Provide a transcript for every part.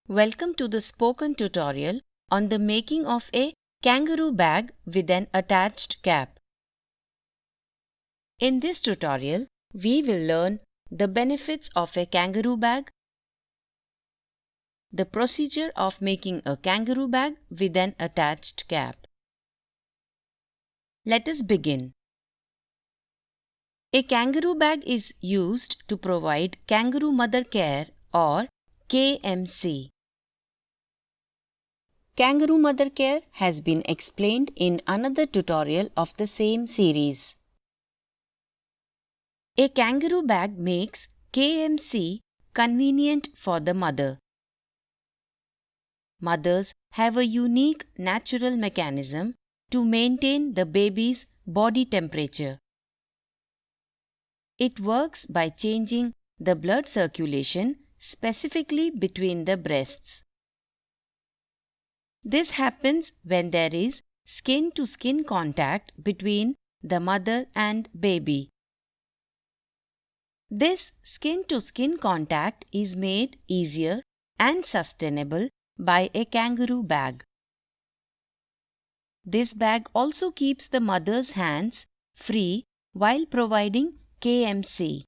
Welcome to the spoken tutorial on the making of a kangaroo bag with an attached cap. In this tutorial, we will learn the benefits of a kangaroo bag, the procedure of making a kangaroo bag with an attached cap. Let us begin. A kangaroo bag is used to provide kangaroo mother care or KMC. Kangaroo mother care has been explained in another tutorial of the same series. A kangaroo bag makes KMC convenient for the mother. Mothers have a unique natural mechanism to maintain the baby's body temperature. It works by changing the blood circulation specifically between the breasts. This happens when there is skin-to-skin contact between the mother and baby. This skin-to-skin contact is made easier and sustainable by a kangaroo bag. This bag also keeps the mother's hands free while providing KMC.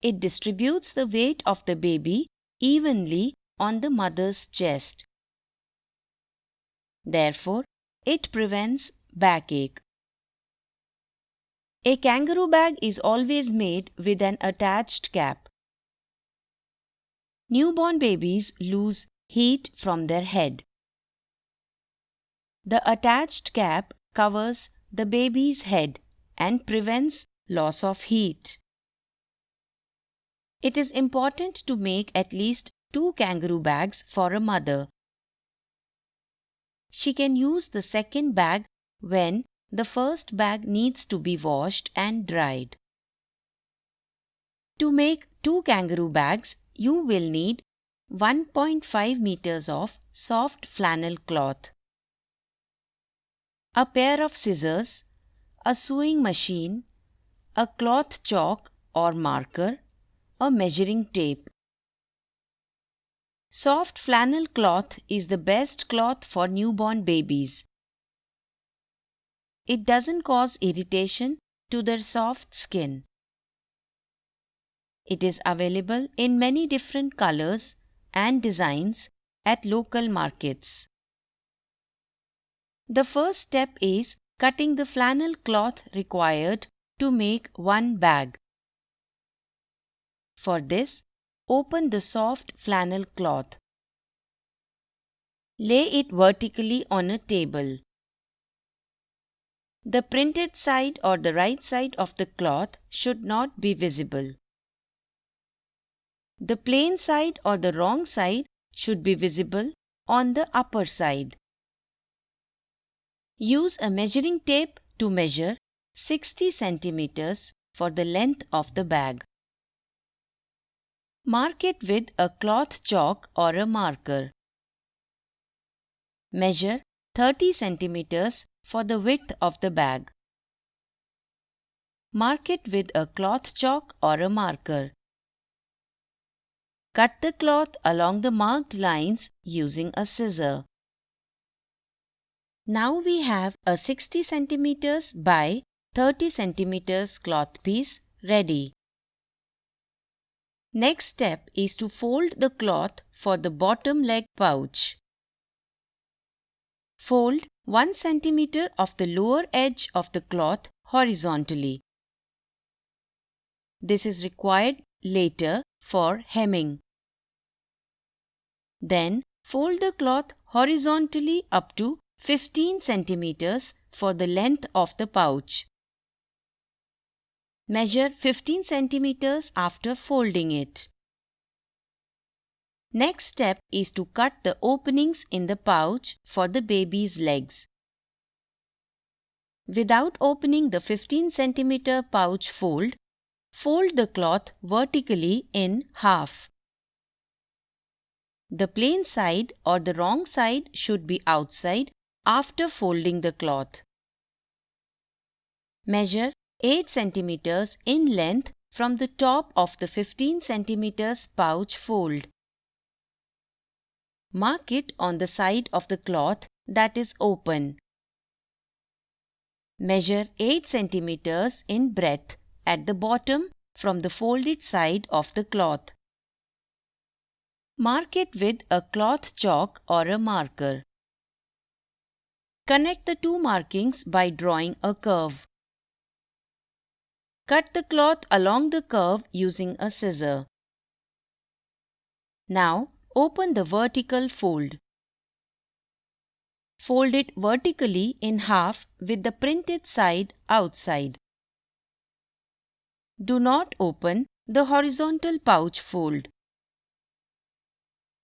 It distributes the weight of the baby evenly on the mother's chest. Therefore, it prevents backache. A kangaroo bag is always made with an attached cap. Newborn babies lose heat from their head. The attached cap covers the baby's head and prevents loss of heat. It is important to make at least 2 kangaroo bags for a mother. She can use the second bag when the first bag needs to be washed and dried. To make 2 kangaroo bags, you will need 1.5 meters of soft flannel cloth, a pair of scissors, a sewing machine, a cloth chalk or marker, a measuring tape. Soft flannel cloth is the best cloth for newborn babies. It doesn't cause irritation to their soft skin. It is available in many different colors and designs at local markets. The first step is cutting the flannel cloth required to make one bag. For this, open the soft flannel cloth. Lay it vertically on a table. The printed side or the right side of the cloth should not be visible. The plain side or the wrong side should be visible on the upper side. Use a measuring tape to measure 60 centimeters for the length of the bag. Mark it with a cloth chalk or a marker. Measure 30 centimeters for the width of the bag. Mark it with a cloth chalk or a marker. Cut the cloth along the marked lines using a scissor. Now we have a 60 centimeters by 30 centimeters cloth piece ready. Next step is to fold the cloth for the bottom leg pouch. Fold 1 centimeter of the lower edge of the cloth horizontally. This is required later for hemming. Then fold the cloth horizontally up to 15 centimeters for the length of the pouch. Measure 15 centimeters after folding it. Next step is to cut the openings in the pouch for the baby's legs. Without opening the 15 centimeter pouch fold, fold the cloth vertically in half. The plain side or the wrong side should be outside after folding the cloth. Measure 8 centimeters in length from the top of the 15 centimeters pouch fold. Mark it on the side of the cloth that is open. Measure 8 centimeters in breadth at the bottom from the folded side of the cloth. Mark it with a cloth chalk or a marker. Connect the two markings by drawing a curve. Cut the cloth along the curve using a scissor. Now, open the vertical fold. Fold it vertically in half with the printed side outside. Do not open the horizontal pouch fold.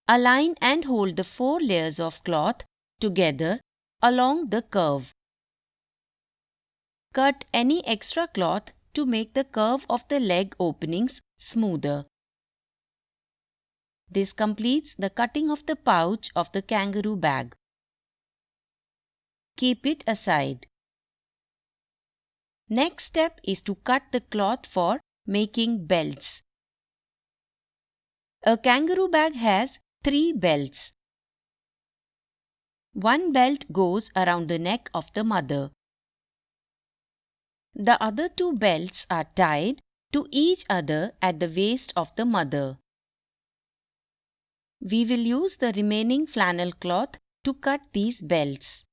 Align and hold the 4 layers of cloth together along the curve. Cut any extra cloth to make the curve of the leg openings smoother. This completes the cutting of the pouch of the kangaroo bag. Keep it aside. Next step is to cut the cloth for making belts. A kangaroo bag has 3 belts. One belt goes around the neck of the mother. The other 2 belts are tied to each other at the waist of the mother. We will use the remaining flannel cloth to cut these belts.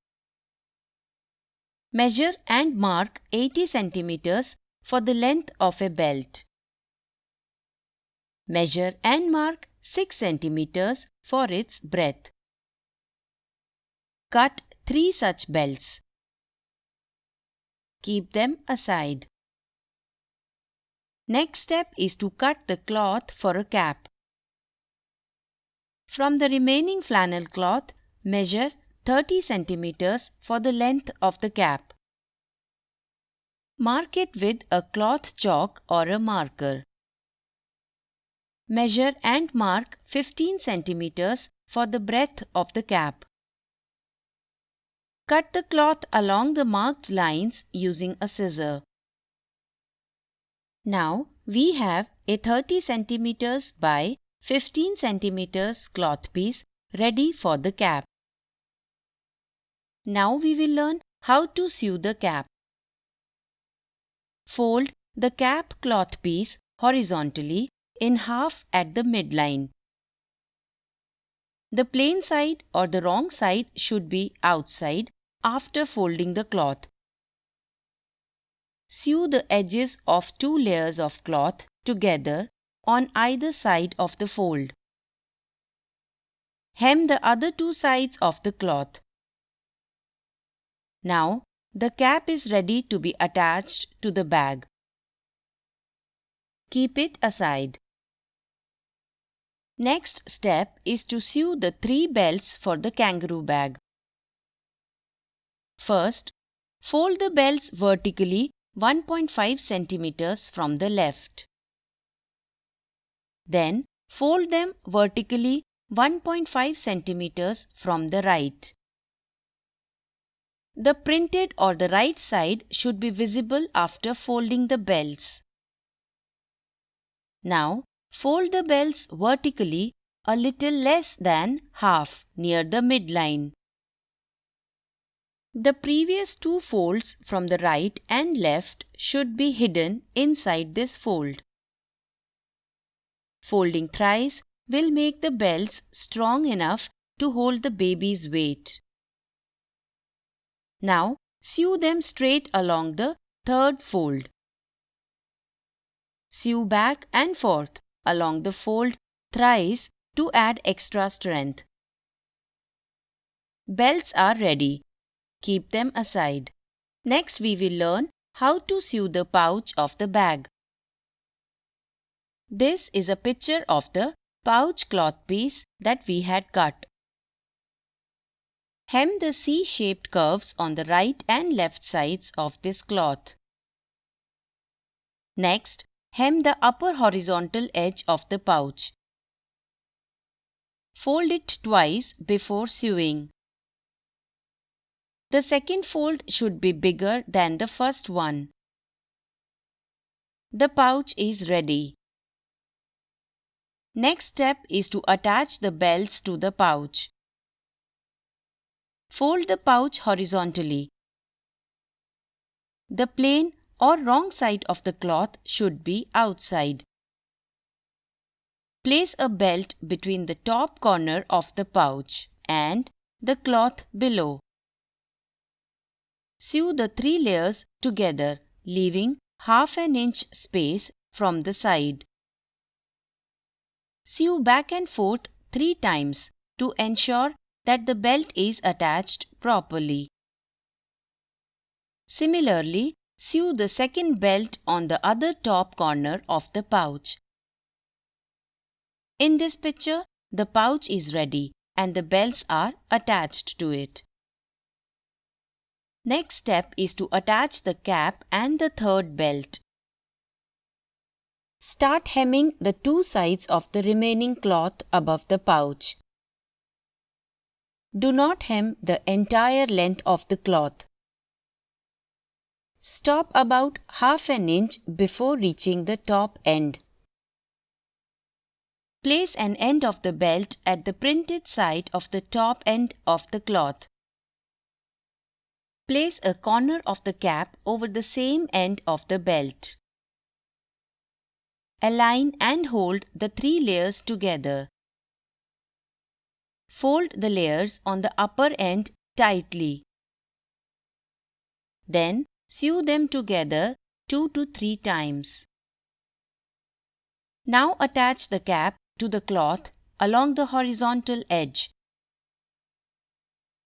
Measure and mark 80 centimeters for the length of a belt. Measure and mark 6 centimeters for its breadth. Cut 3 such belts. Keep them aside. Next step is to cut the cloth for a cap. From the remaining flannel cloth, measure 30 centimeters for the length of the cap. Mark it with a cloth chalk or a marker. Measure and mark 15 centimeters for the breadth of the cap. Cut the cloth along the marked lines using a scissor. Now we have a 30 centimeters by 15 centimeters cloth piece ready for the cap. Now we will learn how to sew the cap. Fold the cap cloth piece horizontally in half at the midline. The plain side or the wrong side should be outside after folding the cloth. Sew the edges of 2 layers of cloth together on either side of the fold. Hem the other 2 sides of the cloth. Now, the cap is ready to be attached to the bag. Keep it aside. Next step is to sew the 3 belts for the kangaroo bag. First, fold the belts vertically 1.5 centimeters from the left. Then, fold them vertically 1.5 centimeters from the right. The printed or the right side should be visible after folding the belts. Now, fold the belts vertically a little less than half near the midline. The previous 2 folds from the right and left should be hidden inside this fold. Folding thrice will make the belts strong enough to hold the baby's weight. Now, sew them straight along the 3rd fold. Sew back and forth along the fold thrice to add extra strength. Belts are ready. Keep them aside. Next, we will learn how to sew the pouch of the bag. This is a picture of the pouch cloth piece that we had cut. Hem the C-shaped curves on the right and left sides of this cloth. Next, hem the upper horizontal edge of the pouch. Fold it twice before sewing. The second fold should be bigger than the first one. The pouch is ready. Next step is to attach the belts to the pouch. Fold the pouch horizontally. The plain or wrong side of the cloth should be outside. Place a belt between the top corner of the pouch and the cloth below. Sew the 3 layers together, leaving half an inch space from the side. Sew back and forth 3 times to ensure that the belt is attached properly. Similarly, sew the second belt on the other top corner of the pouch. In this picture, the pouch is ready and the belts are attached to it. Next step is to attach the cap and the third belt. Start hemming the 2 sides of the remaining cloth above the pouch. Do not hem the entire length of the cloth. Stop about half an inch before reaching the top end. Place an end of the belt at the printed side of the top end of the cloth. Place a corner of the cap over the same end of the belt. Align and hold the 3 layers together. Fold the layers on the upper end tightly. Then sew them together 2 to 3 times. Now attach the cap to the cloth along the horizontal edge.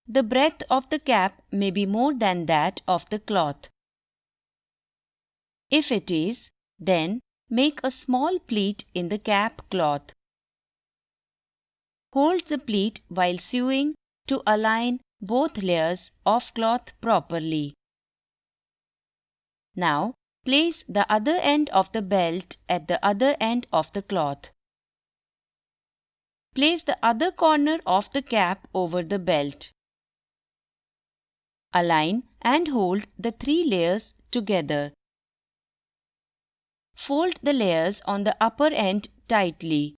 The breadth of the cap may be more than that of the cloth. If it is, then make a small pleat in the cap cloth. Hold the pleat while sewing to align both layers of cloth properly. Now, place the other end of the belt at the other end of the cloth. Place the other corner of the cap over the belt. Align and hold the 3 layers together. Fold the layers on the upper end tightly.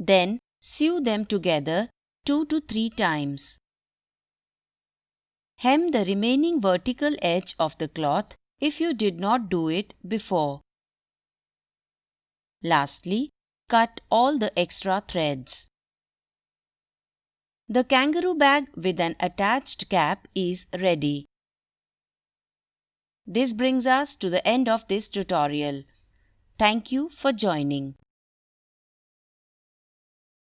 Then sew them together 2 to 3 times. Hem the remaining vertical edge of the cloth if you did not do it before. Lastly, cut all the extra threads. The kangaroo bag with an attached cap is ready. This brings us to the end of this tutorial. Thank you for joining.